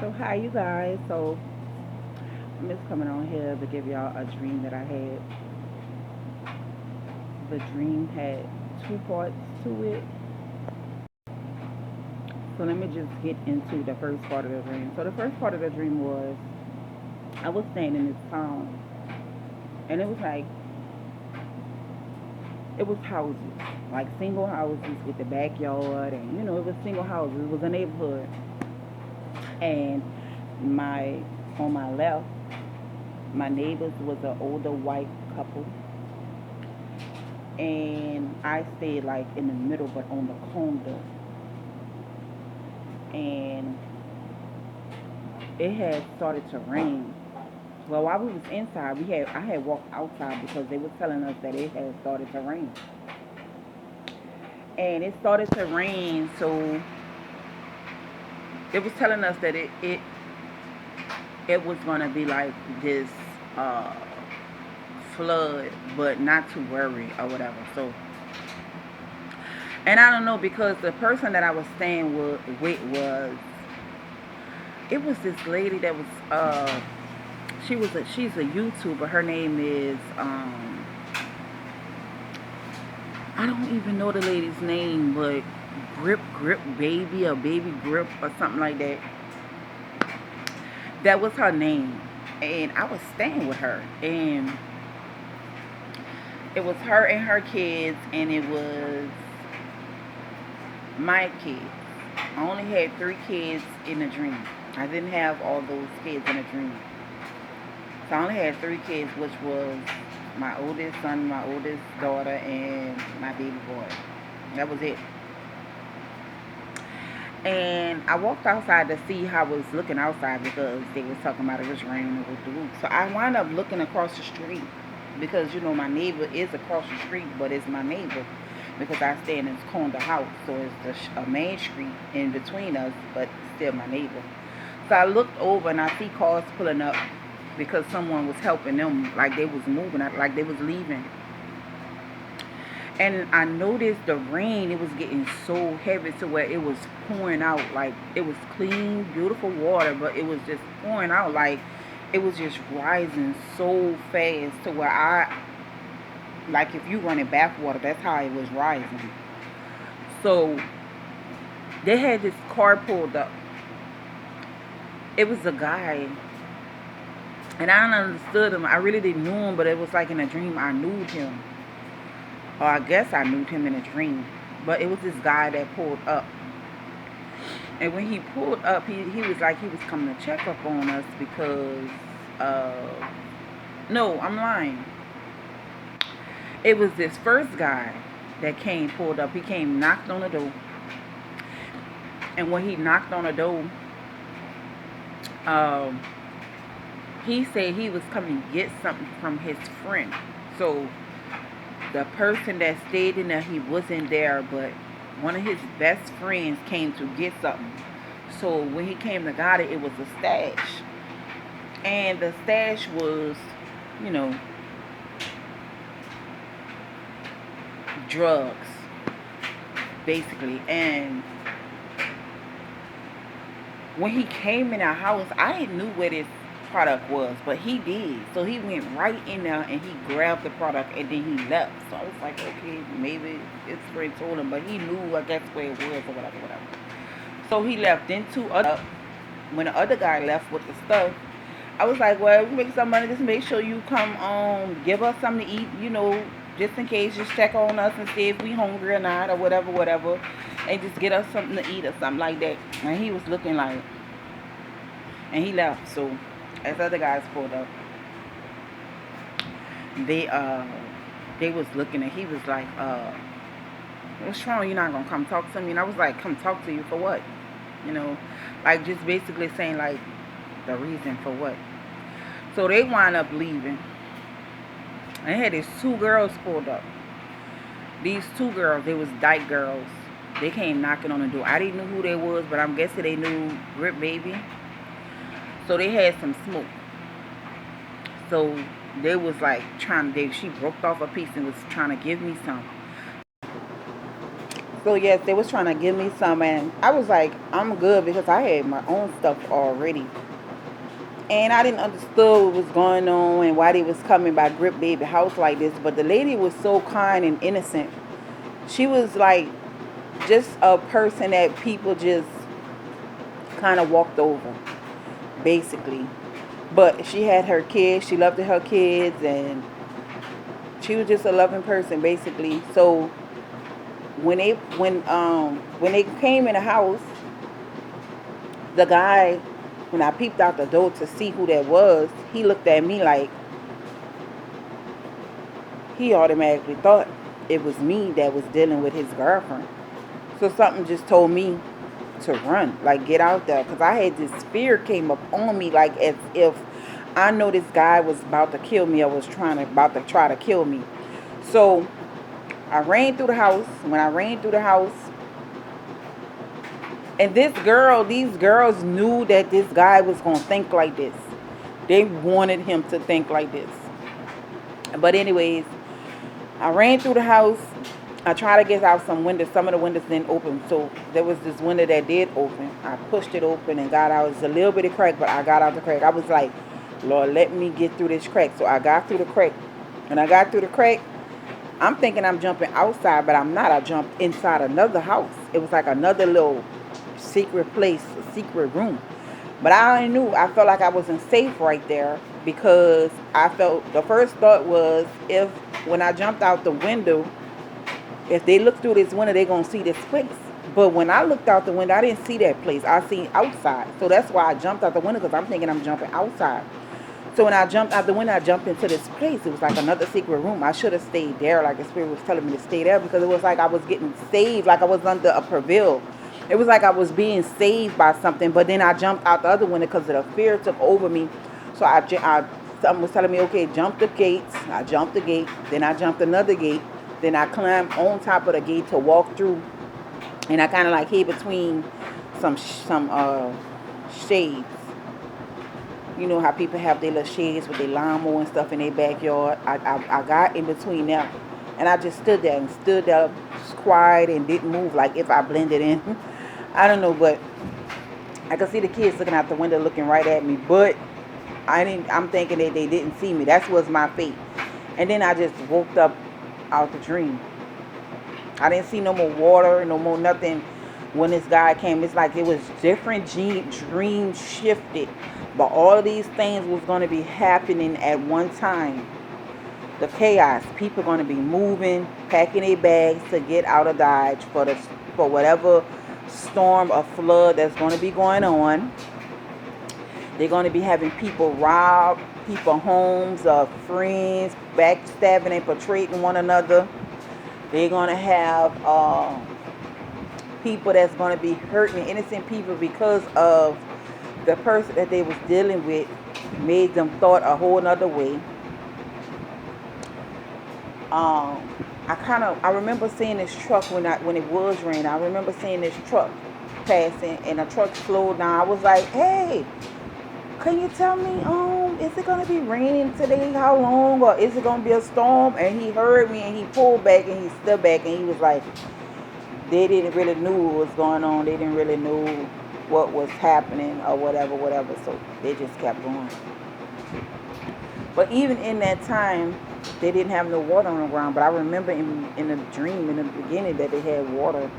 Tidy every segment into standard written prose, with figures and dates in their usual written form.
So hi you guys. So I'm just coming on here to give y'all a dream that I had. The dream had two parts to it. So let me just get into the first part of the dream. So the first part of the dream was I was staying in this town and it was like it was houses. Like single houses with the backyard and it was single houses. It was a neighborhood. And my on my left, my neighbors was an older white couple and I stayed like in the middle, but on the corner. And it had started to rain. Well, while we was inside, I had walked outside because they was telling us that it had started to rain, and it started to rain. So it was telling us that it was gonna be like this uh, flood, but not to worry or whatever. So and I don't know because the person that I was staying with was it was this lady that was she's a YouTuber. Her name is I don't even know the lady's name, but Grip Baby or Baby Grip or something like that. That was her name, and I was staying with her, and it was her and her kids, and it was my kids. I only had 3 kids in a dream. I didn't have all those kids in a dream. So I only had 3 kids, which was my oldest son, my oldest daughter, and my baby boy. That was it. And I walked outside to see how I was looking outside because they was talking about it was raining over the roof. So I wound up looking across the street because my neighbor is across the street, but it's my neighbor because I stay in this corner house. So it's a main street in between us, but still my neighbor. So I looked over and I see cars pulling up because someone was helping them, like they was moving, like they was leaving. And I noticed the rain, it was getting so heavy to where it was pouring out. Like it was clean, beautiful water, but it was just pouring out. Like it was just rising so fast to where like if you running backwater, that's how it was rising. So they had this car pulled up. It was a guy, and I don't understood him. I really didn't know him, but it was like in a dream I knew him. Or I guess I knew him in a dream. But it was this guy that pulled up. And when he pulled up, he was like he was coming to check up on us because, no, I'm lying. It was this first guy that came, pulled up. He came, knocked on the door. And when he knocked on the door, um, he said he was coming to get something from his friend. So the person that stayed in there, he wasn't there, but one of his best friends came to get something. So when he came to got it, it was a stash. And the stash was, you know, drugs, basically. And when he came in our house, I didn't know where this product was, but he did. So he went right in there and he grabbed the product and then he left. So I was like, okay, maybe it's where he told him, but he knew, I guess, where it was or whatever, whatever. So he left. Then when the other guy left with the stuff, I was like, well, we make some money. Just make sure you come give us something to eat, just in case. Just check on us and see if we hungry or not or whatever, whatever. And just get us something to eat or something like that. And he was looking like, and he left. So as other guys pulled up, they they was looking and he was like, what's wrong? You're not gonna come talk to me? And I was like, come talk to you for what? Like just basically saying like the reason for what. So they wind up leaving. And had these 2 girls pulled up. These 2 girls, they was dyke girls. They came knocking on the door. I didn't know who they was, but I'm guessing they knew Grip Baby. So they had some smoke. So they was like she broke off a piece and was trying to give me some. So yes, they was trying to give me some, and I was like, I'm good because I had my own stuff already, and I didn't understand what was going on and why they was coming by Grip Baby house like this. But the lady was so kind and innocent. She was like just a person that people just kind of walked over, basically. But she had her kids. She loved her kids, and she was just a loving person, basically. So when they came in the house, the guy, when I peeped out the door to see who that was, he looked at me like he automatically thought it was me that was dealing with his girlfriend. So something just told me to run, like get out there, because I had this fear came up on me, like as if I know this guy was about to kill me or was about to try to kill me. So I ran through the house. When I ran through the house, and these girls knew that this guy was gonna think like this. They wanted him to think like this. But anyways, I ran through the house. I tried to get out some windows. Some of the windows didn't open. So there was this window that did open. I pushed it open and got out. It was a little bit of crack, but I got out the crack. I was like, Lord, let me get through this crack. So I got through the crack. When I got through the crack, I'm thinking I'm jumping outside, but I'm not. I jumped inside another house. It was like another little secret place, a secret room. But I already knew. I felt like I wasn't safe right there because I felt the first thought was if when I jumped out the window, if they look through this window, they're going to see this place. But when I looked out the window, I didn't see that place. I seen outside. So that's why I jumped out the window because I'm thinking I'm jumping outside. So when I jumped out the window, I jumped into this place. It was like another secret room. I should have stayed there, like the spirit was telling me to stay there, because it was like I was getting saved, like I was under a purveil. It was like I was being saved by something, but then I jumped out the other window because the fear took over me. So something was telling me, okay, jump the gates. I jumped the gate. Then I jumped another gate. Then I climbed on top of the gate to walk through, and I kind of like hid between some shades. You know how people have their little shades with their lawnmower and stuff in their backyard. I got in between them, and I just stood there quiet and didn't move, like if I blended in. I don't know, but I could see the kids looking out the window looking right at me, but I'm thinking that they didn't see me. That was my fate. And then I just woke up out the dream. I didn't see no more water, no more nothing. When this guy came, it's like it was different dream shifted, but all of these things was going to be happening at one time. The chaos, people going to be moving, packing their bags to get out of Dodge for whatever storm or flood that's going to be going on. They're going to be having people rob people homes, friends, backstabbing and portraying one another. They're going to have people that's going to be hurting innocent people because of the person that they was dealing with made them thought a whole nother way. I remember seeing this truck when it was raining. I remember seeing this truck passing, and the truck slowed down. I was like, hey, can you tell me, is it gonna be raining today? How long? Or is it gonna be a storm? And he heard me and he pulled back and he stood back and he was like, they didn't really know what was going on. They didn't really know what was happening or whatever. So they just kept going. But even in that time, they didn't have no water on the ground. But I remember in the dream in the beginning that they had water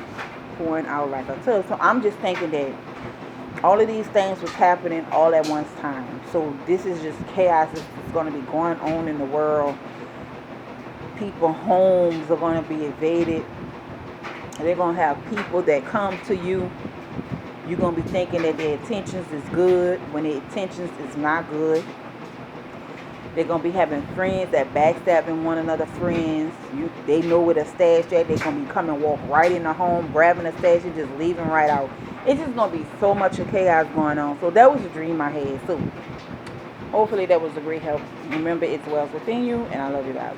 pouring out like a tub. So I'm just thinking that all of these things was happening all at one time. So this is just chaos. It's going to be going on in the world. People's homes are going to be invaded. They're going to have people that come to you. You're going to be thinking that their intentions is good when their intentions is not good. They're going to be having friends that backstabbing one another friends. They know where the stash at. They're going to be coming walk right in the home, grabbing the stash and just leaving right out. It's just going to be so much of chaos going on. So that was a dream I had. So hopefully that was a great help. Remember, it's well within you, and I love you guys.